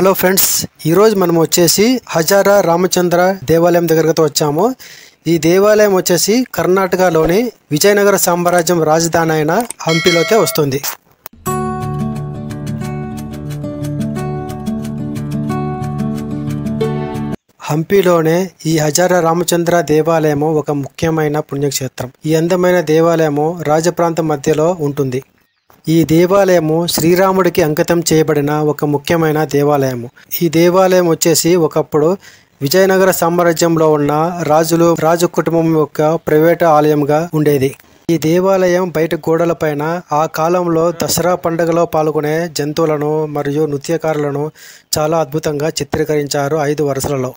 Hello friends, ఈరోజు మనం వచ్చేసి హజారా రామచంద్ర దేవాలయం దగ్గరకు వచ్చాము. ఈ దేవాలయం వచ్చేసి కర్ణాటకలోని విజయనగర సామ్రాజ్యం రాజధాని అయిన హంపీలోకే వస్తుంది. హంపీలోనే ఈ హజారా రామచంద్ర దేవాలయము ఒక ముఖ్యమైన పుణ్యక్షేత్రం. ఈ అందమైన దేవాలయము రాజప్రాంతం మధ్యలో ఉంటుంది. ఈ దేవాలయము శ్రీరాముడికి అంకితం చేయబడిన ఒక ముఖ్యమైన దేవాలయము. ఈ దేవాలయం వచ్చేసి ఒకప్పుడు విజయనగర సామ్రాజ్యంలో ఉన్న రాజు కుటుంబం యొక్క ప్రైవేట్ ఆలయంగా ఉండేది. ఈ దేవాలయం బయట గోడల పైన ఆ కాలంలో దసరా పండుగలో పాల్గొనే జంతువులను మరియు నృత్యకారులను చాలా అద్భుతంగా చిత్రీకరించారు 5 వరుసలలో.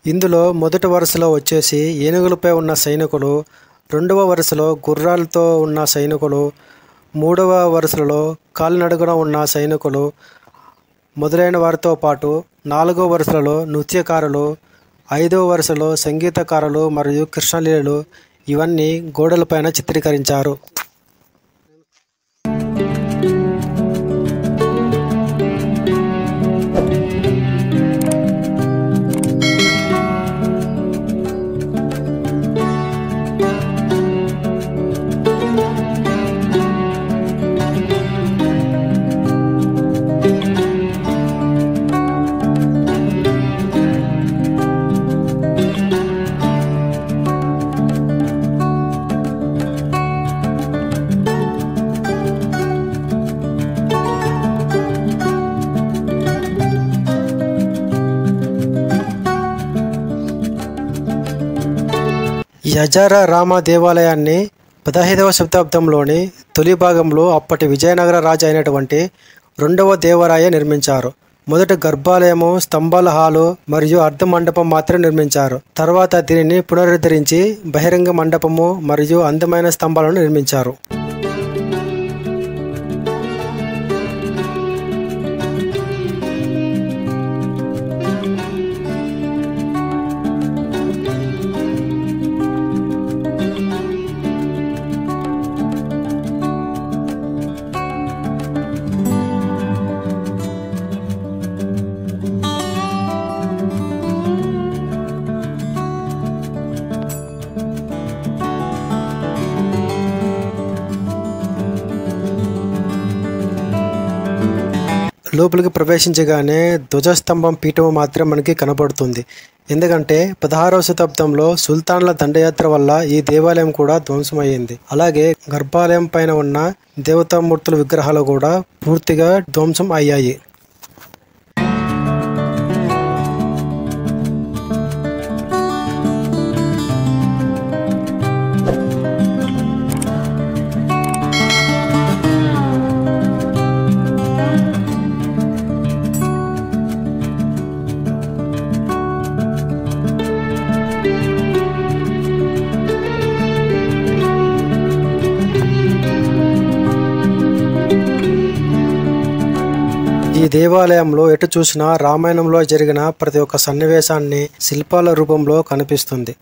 ఇందులో మొదటి వరుసలో వచ్చేసి ఏనుగులపై ఉన్న సైనికులు, రెండవ వరుసలో గుర్రాలతో ఉన్న సైనికులు, మూడవ వరుసలో కాలినడకన ఉన్న సైనికులు మొదలైన వారితో పాటు 4వ వరుసలో నృత్యకారులు, 5వ వరుసలో సంగీతకారులు మరియు కృష్ణలీలలు ఇవన్నీ గోడలపైన చిత్రీకరించారు. ఈ హజారా రామ దేవాలయాన్ని 15వ శతాబ్దంలోని తొలి భాగంలో అప్పటి విజయనగర రాజు అయినటువంటి 2వ దేవరాయ నిర్మించారు. మొదట గర్భాలయము, స్తంభాల హాలు మరియు అర్ధ మండపం మాత్రం నిర్మించారు. తర్వాత దీనిని పునరుద్ధరించి బహిరంగ మండపము మరియు అందమైన స్తంభాలను నిర్మించారు. లోపలికి ప్రవేశించగానే ధ్వజస్తంభం పీఠము మాత్రం మనకి కనబడుతుంది. ఎందుకంటే 16వ శతాబ్దంలో సుల్తాన్ల దండయాత్ర వల్ల ఈ దేవాలయం కూడా ధ్వంసమయ్యింది. అలాగే గర్భాలయం పైన ఉన్న దేవతామూర్తుల విగ్రహాలు కూడా పూర్తిగా ధ్వంసం అయ్యాయి. ఈ దేవాలయంలో ఎటు చూసినా రామాయణంలో జరిగిన ప్రతి ఒక్క సన్నివేశాన్ని శిల్పాల రూపంలో కనిపిస్తుంది.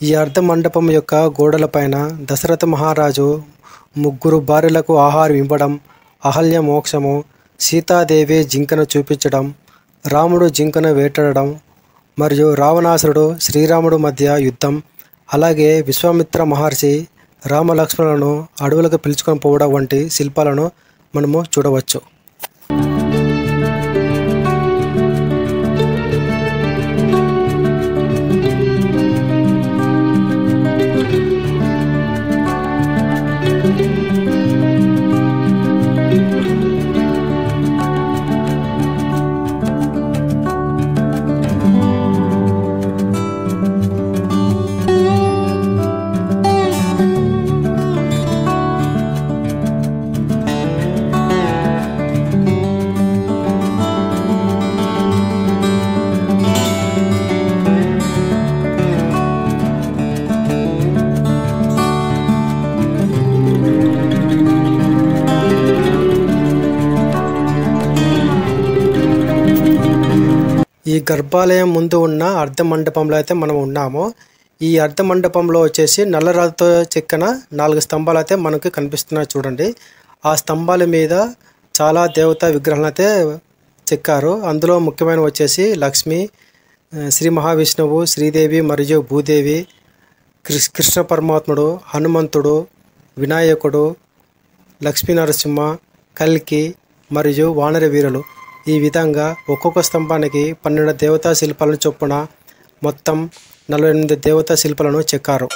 ఈ అర్ధ మండపం యొక్క గోడలపైన దశరథ మహారాజు 3 భార్యలకు ఆహారం ఇవ్వడం, అహల్య మోక్షము, సీతాదేవి జింకను చూపించడం, రాముడు జింకను వేటాడడం మరియు రావణాసురుడు శ్రీరాముడు మధ్య యుద్ధం, అలాగే విశ్వామిత్ర మహర్షి రామలక్ష్మణులను అడవులకు పిలుచుకొని పోవడం వంటి శిల్పాలను మనము చూడవచ్చు. ఈ గర్భాలయం ముందు ఉన్న అర్ధ మండపంలో అయితే మనం ఉన్నాము. ఈ అర్ధ మండపంలో వచ్చేసి నల్లరాతితో చెక్కిన 4 స్తంభాలు అయితే మనకి కనిపిస్తున్నాయి చూడండి. ఆ స్తంభాల మీద చాలా దేవతా విగ్రహాలు అయితే చెక్కారు. అందులో ముఖ్యమైన వచ్చేసి లక్ష్మి, శ్రీ మహావిష్ణువు, శ్రీదేవి మరియు భూదేవి, కృష్ణ పరమాత్ముడు, హనుమంతుడు, వినాయకుడు, లక్ష్మీ నరసింహ, కల్కి మరియు వానర వీరులు. ఈ విధంగా ఒక్కొక్క స్తంభానికి 12 దేవతా శిల్పాలను చొప్పున మొత్తం 48 దేవతా శిల్పాలను చెక్కారు.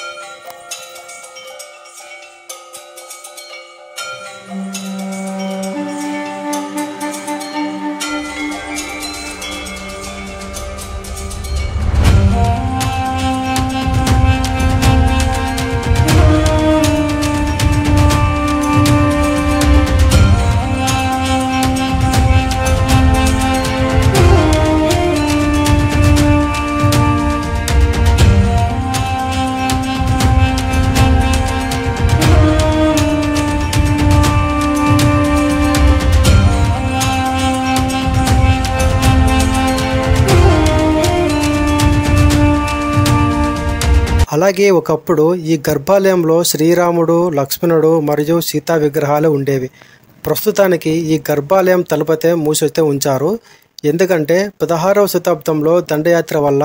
అలాగే ఒకప్పుడు ఈ గర్భాలయంలో శ్రీరాముడు, లక్ష్మణుడు మరియు సీతా విగ్రహాలు ఉండేవి. ప్రస్తుతానికి ఈ గర్భాలయం తలుపతే మూసైతే ఉంచారు. ఎందుకంటే 16వ శతాబ్దంలో దండయాత్ర వల్ల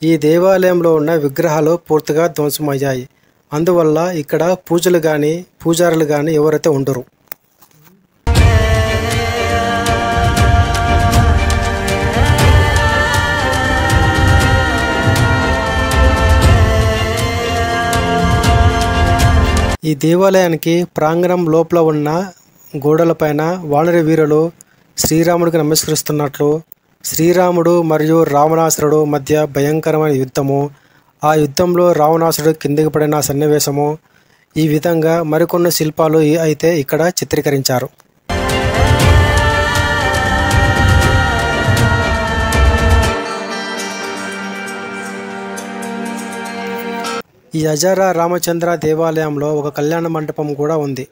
ఈ దేవాలయంలో ఉన్న విగ్రహాలు పూర్తిగా ధ్వంసమయ్యాయి. అందువల్ల ఇక్కడ పూజలు కానీ పూజారులు కానీ ఎవరైతే ఉండరు. ఈ దేవాలయానికి ప్రాంగణం లోపల ఉన్న గోడలపైన వానర వీరులు శ్రీరాముడికి నమస్కరిస్తున్నట్లు, శ్రీరాముడు మరియు రావణాసురుడు మధ్య భయంకరమైన యుద్ధము, ఆ యుద్ధంలో రావణాసురుడు కిందికి పడిన సన్నివేశము, ఈ విధంగా మరికొన్ని శిల్పాలు అయితే ఇక్కడ చిత్రీకరించారు. ఈ హజారా రామచంద్ర దేవాలయంలో ఒక కళ్యాణ మండపం కూడా ఉంది.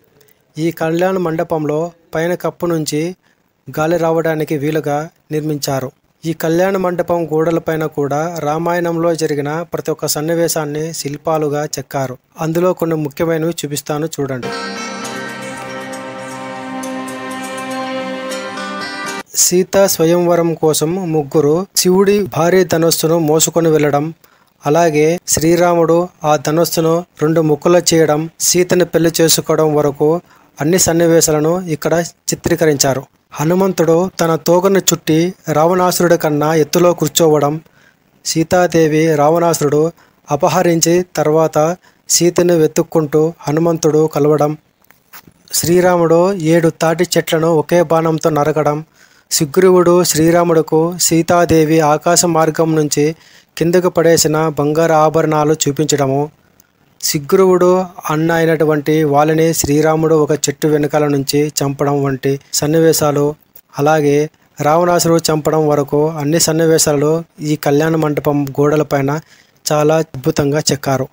ఈ కళ్యాణ మండపంలో పైన కప్పు నుంచి గాలి రావడానికి వీలుగా నిర్మించారు. ఈ కళ్యాణ మండపం గోడలపైన కూడా రామాయణంలో జరిగిన ప్రతి ఒక్క సన్నివేశాన్ని శిల్పాలుగా చెక్కారు. అందులో కొన్ని ముఖ్యమైనవి చూపిస్తాను, చూడండి. సీతా స్వయంవరం కోసం ముగ్గురు శివుడి భారీ ధనస్సును మోసుకొని వెళ్ళడం, అలాగే శ్రీరాముడు ఆ ధనస్సును 2 ముక్కలు చేయడం, సీతను పెళ్లి చేసుకోవడం వరకు అన్ని సన్నివేశాలను ఇక్కడ చిత్రీకరించారు. హనుమంతుడు తన తోకను చుట్టి రావణాసురుడి కన్నా ఎత్తులో కూర్చోవడం, సీతాదేవి రావణాసురుడు అపహరించి తర్వాత సీతను వెతుక్కుంటూ హనుమంతుడు కలవడం, శ్రీరాముడు 7 తాటి చెట్లను ఒకే బాణంతో నరకడం, సుగ్రీవుడు శ్రీరాముడుకు సీతాదేవి ఆకాశ మార్గం నుంచి కిందకు పడేసిన బంగారు ఆభరణాలు చూపించడము, సుగ్రీవుడు అన్న అయినటువంటి వాళ్ళని శ్రీరాముడు ఒక చెట్టు వెనకాల నుంచి చంపడం వంటి సన్నివేశాలు, అలాగే రావణాసురుడు చంపడం వరకు అన్ని సన్నివేశాలు ఈ కళ్యాణ మండపం గోడలపైన చాలా అద్భుతంగా చెక్కారు.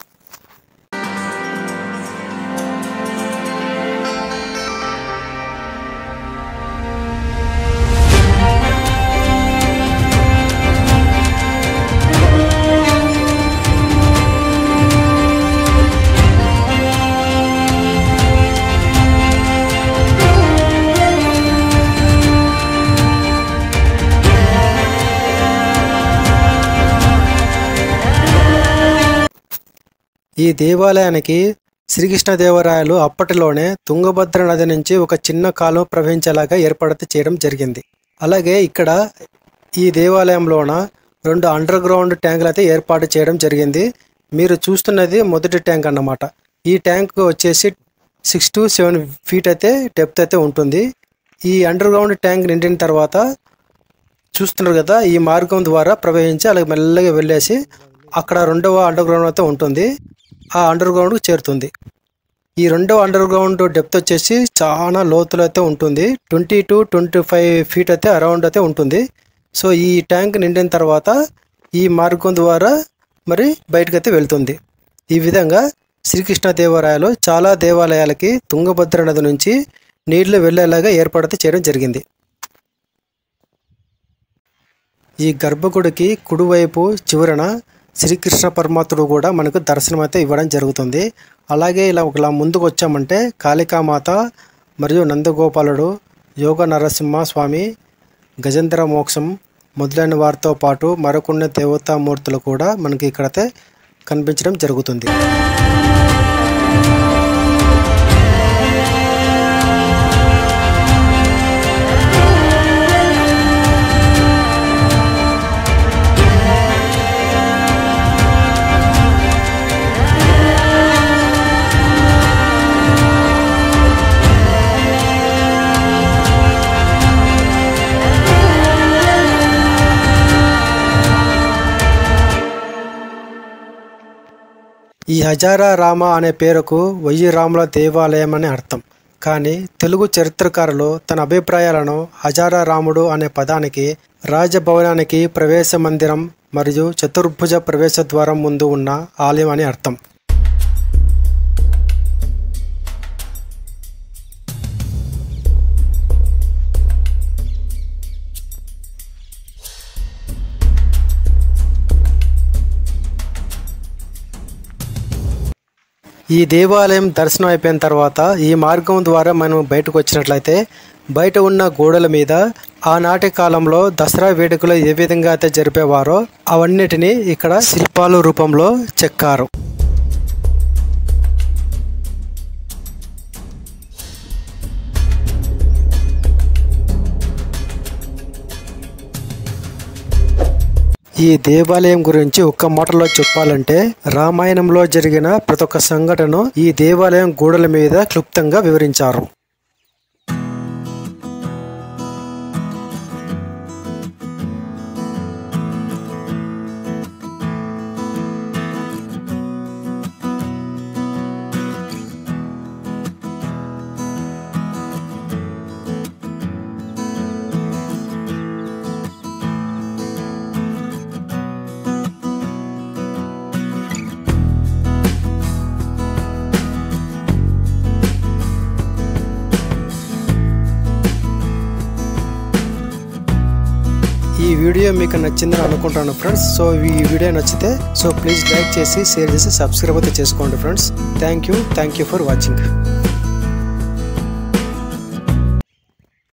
ఈ దేవాలయానికి శ్రీకృష్ణదేవరాయలు అప్పటిలోనే తుంగభద్ర నది నుంచి ఒక చిన్న కాలువ ప్రవహించేలాగా ఏర్పాటు చేయడం జరిగింది. అలాగే ఇక్కడ ఈ దేవాలయంలోన 2 అండర్ గ్రౌండ్ ట్యాంకులు అయితే ఏర్పాటు చేయడం జరిగింది. మీరు చూస్తున్నది మొదటి ట్యాంక్ అన్నమాట. ఈ ట్యాంక్ వచ్చేసి 6 to 7 feet అయితే డెప్త్ అయితే ఉంటుంది. ఈ అండర్ గ్రౌండ్ ట్యాంక్ నిండిన తర్వాత చూస్తున్నారు కదా, ఈ మార్గం ద్వారా ప్రవహించి అలాగే మెల్లగా వెళ్ళేసి అక్కడ 2వ అండర్ గ్రౌండ్ అయితే ఉంటుంది. ఆ అండర్ గ్రౌండ్కి చేరుతుంది. ఈ 2వ అండర్ గ్రౌండ్ డెప్త్ వచ్చేసి చాలా లోతులో అయితే ఉంటుంది. 20 to 25 feet అయితే అరౌండ్ అయితే ఉంటుంది. సో ఈ ట్యాంక్ నిండిన తర్వాత ఈ మార్గం ద్వారా మరి బయటకైతే వెళ్తుంది. ఈ విధంగా శ్రీకృష్ణదేవరాయలు చాలా దేవాలయాలకి తుంగభద్ర నది నుంచి నీళ్లు వెళ్ళేలాగా ఏర్పాటు చేయడం జరిగింది. ఈ గర్భగుడికి కుడివైపు చివరన శ్రీకృష్ణ పరమాత్ముడు కూడా మనకు దర్శనం అయితే ఇవ్వడం జరుగుతుంది. అలాగే ఇలా ముందుకు వచ్చామంటే కాళికామాత మరియు నందగోపాలుడు, యోగ నరసింహ స్వామి, గజేంద్ర మోక్షం మొదలైన వారితో పాటు మరికొన్ని దేవతామూర్తులు కూడా మనకి ఇక్కడైతే కనిపించడం జరుగుతుంది. ఈ హజారా రామ అనే పేరుకు 1000 రాముల దేవాలయం అని అర్థం. కానీ తెలుగు చరిత్రకారులు తన అభిప్రాయాలను హజారా రాముడు అనే పదానికి రాజభవనానికి ప్రవేశ మందిరం మరియు చతుర్భుజ ప్రవేశ ద్వారం ముందు ఉన్న ఆలయం అని అర్థం. ఈ దేవాలయం దర్శనం అయిపోయిన తర్వాత ఈ మార్గం ద్వారా మనం బయటకు వచ్చినట్లయితే బయట ఉన్న గోడల మీద ఆనాటి కాలంలో దసరా వేడుకలు ఏ విధంగా అయితే జరిపేవారో అవన్నిటినీ ఇక్కడ శిల్పాల రూపంలో చెక్కారు. ఈ దేవాలయం గురించి ఒక్క మాటలో చెప్పాలంటే రామాయణంలో జరిగిన ప్రతి ఒక్క సంఘటన ఈ దేవాలయం గోడల మీద క్లుప్తంగా వివరించారు. ఈ వీడియో మీకు నచ్చిందని అనుకుంటాను ఫ్రెండ్స్. సో ఈ వీడియో నచ్చితే ప్లీజ్ లైక్ చేసి షేర్ చేసి సబ్స్క్రైబ్ అయితే చేసుకోండి friends. Thank you for watching.